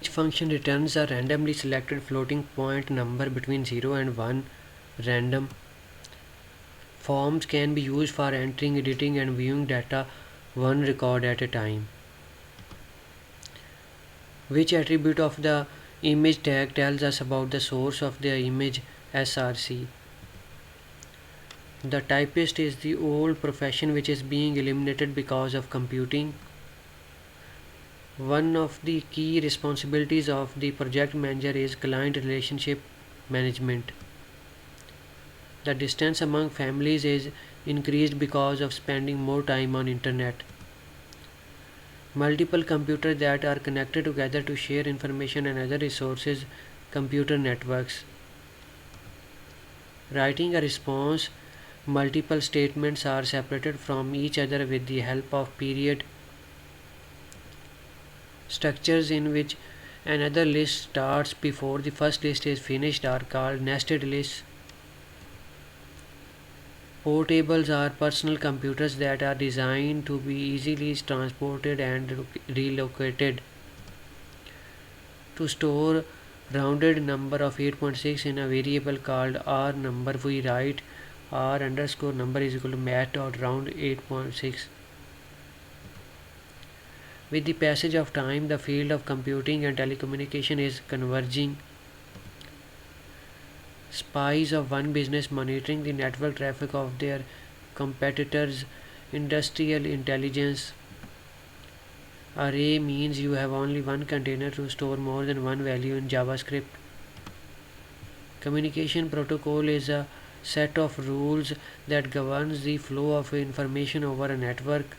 Each function returns a randomly selected floating point number between 0 and 1. Random forms can be used for entering, editing, and viewing data one record at a time. Which attribute of the image tag tells us about the source of the image src. The typist is the old profession which is being eliminated because of computing. One of the key responsibilities of the project manager is client relationship management. The distance among families is increased because of spending more time on internet. Multiple computers that are connected together to share information and other resources, computer networks. Writing a response, multiple statements are separated from each other with the help of period. Structures in which another list starts before the first list is finished are called nested lists. Portables are personal computers that are designed to be easily transported and relocated. To store rounded number of 8.6 in a variable called r number, we write r underscore number is equal to math.round 8.6. With the passage of time, the field of computing and telecommunication is converging. Spies of one business monitoring the network traffic of their competitors. Industrial intelligence. Array means you have only one container to store more than one value in JavaScript. Communication protocol is a set of rules that governs the flow of information over a network.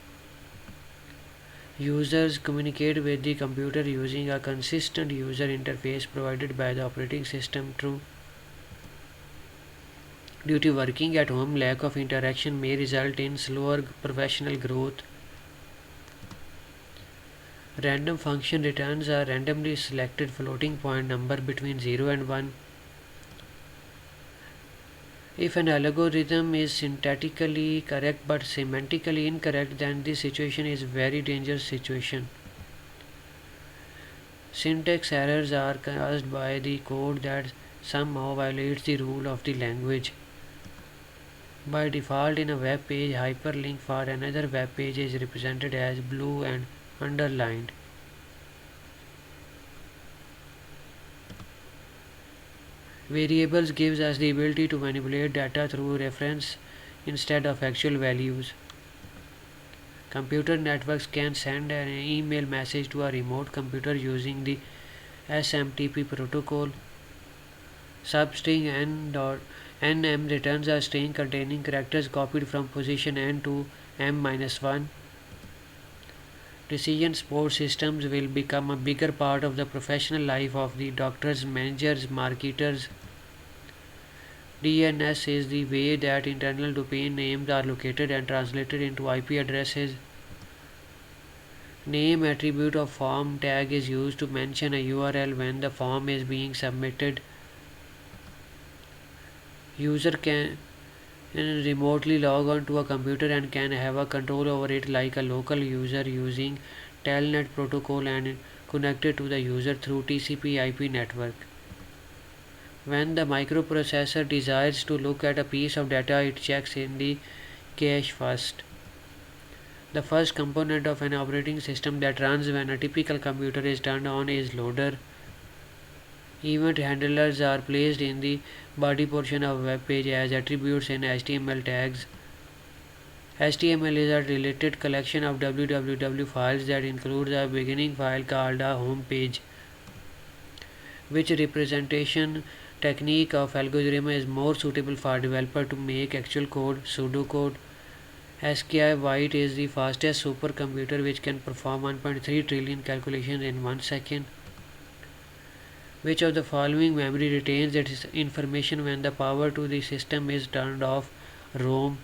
Users communicate with the computer using a consistent user interface provided by the operating system. True. Due to working at home, lack of interaction may result in slower professional growth. Random function returns a randomly selected floating point number between 0 and 1. If an algorithm is syntactically correct but semantically incorrect, then this situation is a very dangerous situation. Syntax errors are caused by the code that somehow violates the rule of the language. By default, in a web page, hyperlink for another web page is represented as blue and underlined. Variables gives us the ability to manipulate data through reference instead of actual values. Computer networks can send an email message to a remote computer using the SMTP protocol. Substring nm returns a string containing characters copied from position n to m-1. Decision support systems will become a bigger part of the professional life of the doctors, managers, marketers. DNS is the way that internal domain names are located and translated into IP addresses. Name attribute of form tag is used to mention a URL when the form is being submitted. User can remotely log on to a computer and can have a control over it like a local user using Telnet protocol and connected to the user through TCP/IP network. When the microprocessor desires to look at a piece of data, it checks in the cache first. The first component of an operating system that runs when a typical computer is turned on is loader. Event handlers are placed in the body portion of a web page as attributes in HTML tags. HTML is a related collection of www files that includes a beginning file called a home page. Which representation technique of algorithm is more suitable for developer to make actual code? Pseudocode. SKI White is the fastest supercomputer which can perform 1.3 trillion calculations in 1 second. Which of the following memory retains its information when the power to the system is turned off? ROM.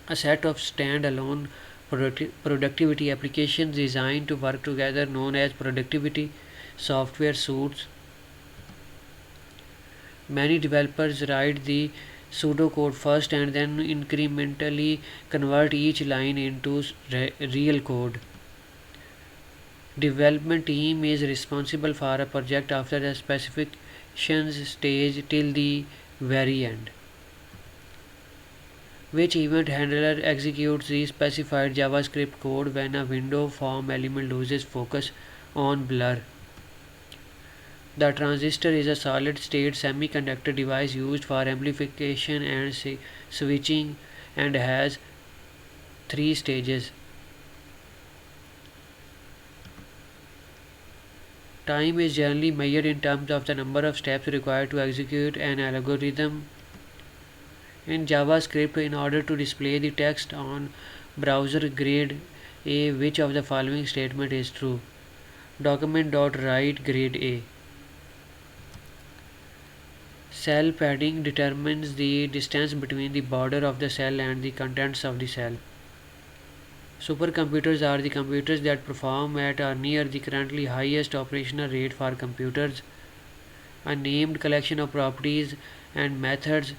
A set of stand-alone productivity applications designed to work together known as productivity software suites. Many developers write the pseudocode first and then incrementally convert each line into real code. Development team is responsible for a project after the specifications stage till the very end. Which event handler executes the specified JavaScript code when a window form element loses focus on blur. The transistor is a solid-state semiconductor device used for amplification and switching and has three stages. Time is generally measured in terms of the number of steps required to execute an algorithm in JavaScript. In order to display the text on browser grade A, which of the following statement is true? Document.write grade A. Cell padding determines the distance between the border of the cell and the contents of the cell. Supercomputers are the computers that perform at or near the currently highest operational rate for computers. A named collection of properties and methods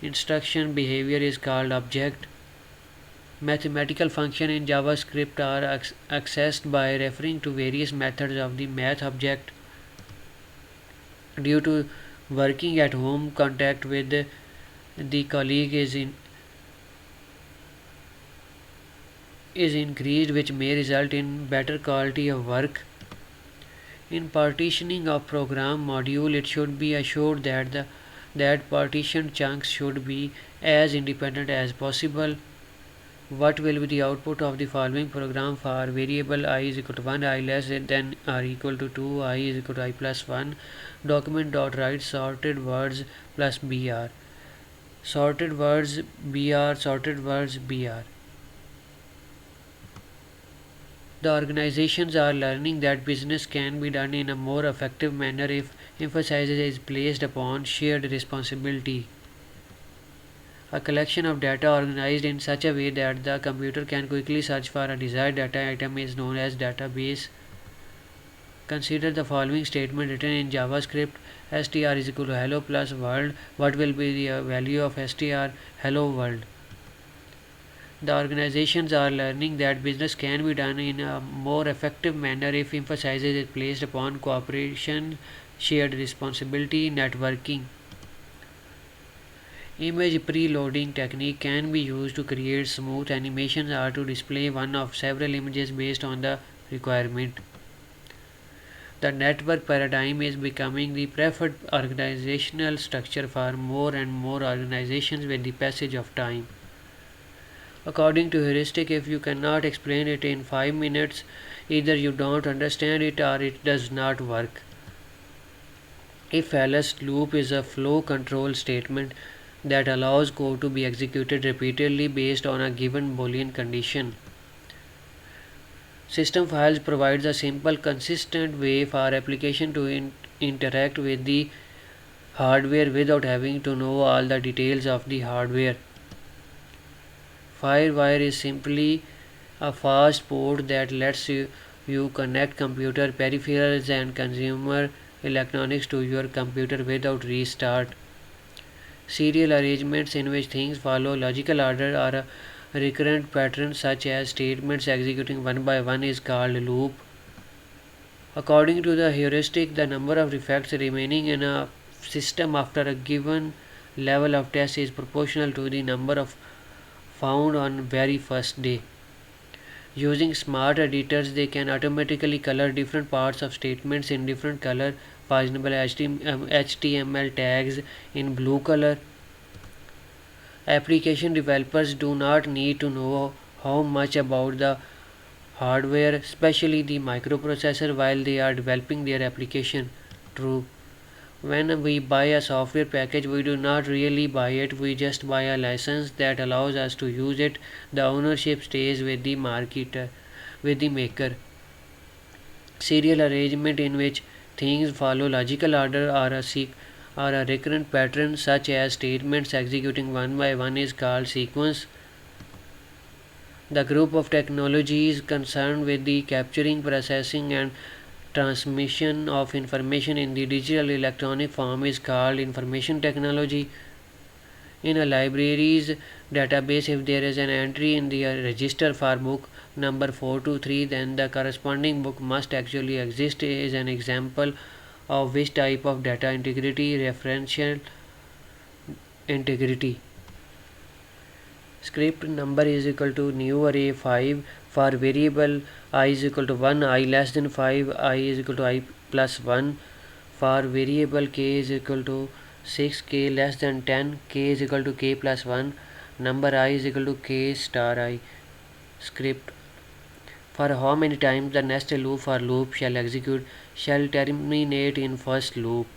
instruction behavior is called object. Mathematical functions in JavaScript are accessed by referring to various methods of the math object. Due to working at home, contact with the colleague is increased, which may result in better quality of work. In partitioning of program module, it should be assured that partitioned chunks should be as independent as possible. What will be the output of the following program for variable I is equal to 1, I less than or equal to 2, I is equal to I plus 1, document.write sorted words plus br, sorted words br, sorted words br. The organizations are learning that business can be done in a more effective manner if emphasis is placed upon shared responsibility. A collection of data organized in such a way that the computer can quickly search for a desired data item is known as database. Consider the following statement written in JavaScript: str is equal to hello plus world. What will be the value of str? Hello world. The organizations are learning that business can be done in a more effective manner if emphasis is placed upon cooperation, shared responsibility, networking. Image preloading technique can be used to create smooth animations or to display one of several images based on the requirement. The network paradigm is becoming the preferred organizational structure for more and more organizations with the passage of time. According to heuristic, if you cannot explain it in 5 minutes, either you don't understand it or it does not work. If else loop is a flow control statement that allows code to be executed repeatedly based on a given Boolean condition. System files provides a simple, consistent way for application to interact with the hardware without having to know all the details of the hardware. Firewire is simply a fast port that lets you connect computer peripherals and consumer electronics to your computer without restart. Serial arrangements in which things follow logical order are a recurrent pattern, such as statements executing one by one, is called loop. According to the heuristic, the number of defects remaining in a system after a given level of test is proportional to the number of found on very first day. Using smart editors, they can automatically color different parts of statements in different color. For example, HTML tags in blue color. Application developers do not need to know how much about the hardware, especially the microprocessor, while they are developing their application. True. When we buy a software package, we do not really buy it, we just buy a license that allows us to use it. The ownership stays with the marketer, with the maker. Serial arrangement in which things follow logical order or a recurrent pattern, such as statements executing one by one, is called sequence. The group of technologies concerned with the capturing, processing and transmission of information in the digital electronic form is called information technology. In a library's database, if there is an entry in the register for book number 423, then the corresponding book must actually exist. Is an example of which type of data integrity: referential integrity. Script number is equal to new array 5 for variable I is equal to 1, I less than 5, I is equal to I plus 1. For variable k is equal to 6, k less than 10, k is equal to k plus 1, number I is equal to k star I. Script for how many times the next loop for loop shall execute shall terminate in first loop.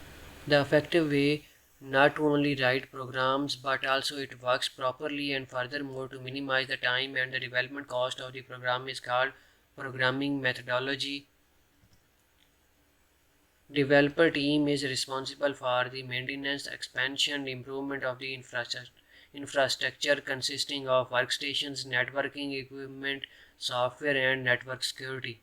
The effective way not to only write programs but also it works properly and furthermore to minimize the time and the development cost of the program is called programming methodology. Developer team is responsible for the maintenance, expansion, and improvement of the infrastructure consisting of workstations, networking equipment, software, and network security.